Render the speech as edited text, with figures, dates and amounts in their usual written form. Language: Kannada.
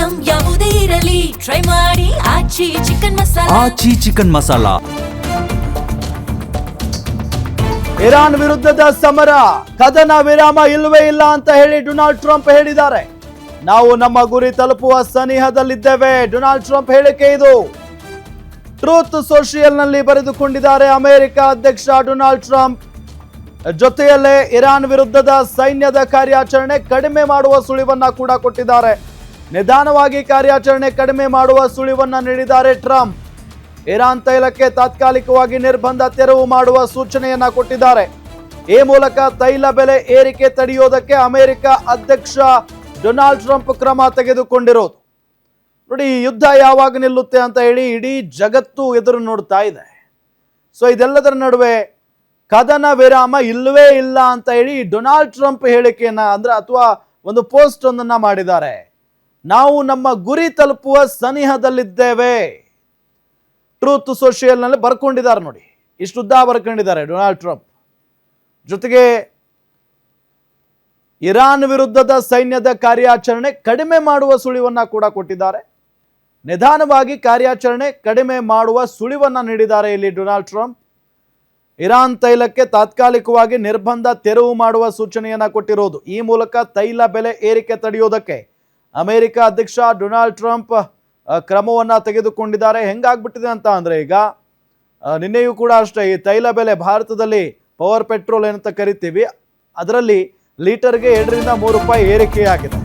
ಐಟಂ ಯಾವುದೇ ಇರಲಿ ಟ್ರೈ ಮಾಡಿ ಆಚಿ ಚಿಕನ್ ಮಸಾಲಾ. ಆಚಿ ಚಿಕನ್ ಮಸಾಲಾ. ಇರಾನ್ ವಿರುದ್ಧದ ಸಮರ ಕದನ ವಿರಾಮ ಇಲ್ಲವೇ ಇಲ್ಲ ಅಂತ ಹೇಳಿ ಡೊನಾಲ್ಡ್ ಟ್ರಂಪ್ ಹೇಳಿದ್ದಾರೆ. ನಾವು ನಮ್ಮ ಗುರಿ ತಲುಪುವ ಸನಿಹದಲ್ಲಿದ್ದೇವೆ. ಡೊನಾಲ್ಡ್ ಟ್ರಂಪ್ ಹೇಳಿಕೆ ಇದು. ಟ್ರೂತ್ ಸೋಷಿಯಲ್ ನಲ್ಲಿ ಬರೆದುಕೊಂಡಿದ್ದಾರೆ ಅಮೆರಿಕ ಅಧ್ಯಕ್ಷ ಡೊನಾಲ್ಡ್ ಟ್ರಂಪ್. ಜೊತೆಯಲ್ಲೇ ಇರಾನ್ ವಿರುದ್ಧದ ಸೈನ್ಯದ ಕಾರ್ಯಾಚರಣೆ ಕಡಿಮೆ ಮಾಡುವ ಸುಳಿವನ್ನ ಕೂಡ ಕೊಟ್ಟಿದ್ದಾರೆ. ನಿಧಾನವಾಗಿ ಕಾರ್ಯಾಚರಣೆ ಕಡಿಮೆ ಮಾಡುವ ಸುಳಿವನ್ನ ನೀಡಿದ್ದಾರೆ ಟ್ರಂಪ್. ಇರಾನ್ ತೈಲಕ್ಕೆ ತಾತ್ಕಾಲಿಕವಾಗಿ ನಿರ್ಬಂಧ ತೆರವು ಮಾಡುವ ಸೂಚನೆಯನ್ನ ಕೊಟ್ಟಿದ್ದಾರೆ. ಈ ಮೂಲಕ ತೈಲ ಬೆಲೆ ಏರಿಕೆ ತಡೆಯೋದಕ್ಕೆ ಅಮೆರಿಕ ಅಧ್ಯಕ್ಷ ಡೊನಾಲ್ಡ್ ಟ್ರಂಪ್ ಕ್ರಮ ತೆಗೆದುಕೊಂಡಿರೋದು. ನೋಡಿ, ಈ ಯುದ್ಧ ಯಾವಾಗ ನಿಲ್ಲುತ್ತೆ ಅಂತ ಹೇಳಿ ಇಡೀ ಜಗತ್ತು ಎದುರು ನೋಡ್ತಾ ಇದೆ. ಸೊ ಇದೆಲ್ಲದರ ನಡುವೆ ಕದನ ವಿರಾಮ ಇಲ್ಲವೇ ಇಲ್ಲ ಅಂತ ಹೇಳಿ ಡೊನಾಲ್ಡ್ ಟ್ರಂಪ್ ಹೇಳಿಕೆಯನ್ನ ಅಥವಾ ಒಂದು ಪೋಸ್ಟ್ ಒಂದನ್ನ ಮಾಡಿದ್ದಾರೆ. ನಾವು ನಮ್ಮ ಗುರಿ ತಲುಪುವ ಸನಿಹದಲ್ಲಿದ್ದೇವೆ. ಟ್ರೂತ್ ಸೋಷಿಯಲ್ ನಲ್ಲಿ ಬರ್ಕೊಂಡಿದ್ದಾರೆ ನೋಡಿ, ಇಷ್ಟು ಉದ್ದ ಬರ್ಕೊಂಡಿದ್ದಾರೆ ಡೊನಾಲ್ಡ್ ಟ್ರಂಪ್. ಜೊತೆಗೆ ಇರಾನ್ ವಿರುದ್ಧದ ಸೈನ್ಯದ ಕಾರ್ಯಾಚರಣೆ ಕಡಿಮೆ ಮಾಡುವ ಸುಳಿವನ್ನ ಕೂಡ ಕೊಟ್ಟಿದ್ದಾರೆ. ನಿಧಾನವಾಗಿ ಕಾರ್ಯಾಚರಣೆ ಕಡಿಮೆ ಮಾಡುವ ಸುಳಿವನ್ನ ನೀಡಿದ್ದಾರೆ ಇಲ್ಲಿ ಡೊನಾಲ್ಡ್ ಟ್ರಂಪ್. ಇರಾನ್ ತೈಲಕ್ಕೆ ತಾತ್ಕಾಲಿಕವಾಗಿ ನಿರ್ಬಂಧ ತೆರವು ಮಾಡುವ ಸೂಚನೆಯನ್ನ ಕೊಟ್ಟಿರೋದು. ಈ ಮೂಲಕ ತೈಲ ಬೆಲೆ ಏರಿಕೆ ತಡೆಯೋದಕ್ಕೆ ಅಮೆರಿಕ ಅಧ್ಯಕ್ಷ ಡೊನಾಲ್ಡ್ ಟ್ರಂಪ್ ಕ್ರಮವನ್ನ ತೆಗೆದುಕೊಂಡಿದ್ದಾರೆ. ಹೆಂಗಾಗ್ಬಿಟ್ಟಿದೆ ಅಂತ ಅಂದ್ರೆ, ಈಗ ನಿನ್ನೆಯೂ ಕೂಡ ಅಷ್ಟೇ ಈ ತೈಲ ಬೆಲೆ ಭಾರತದಲ್ಲಿ ಪವರ್ ಪೆಟ್ರೋಲ್ ಏನಂತ ಕರಿತೀವಿ, ಅದರಲ್ಲಿ ಲೀಟರ್ಗೆ 2 ರಿಂದ 3 ರೂಪಾಯಿ ಏರಿಕೆಯಾಗಿದೆ.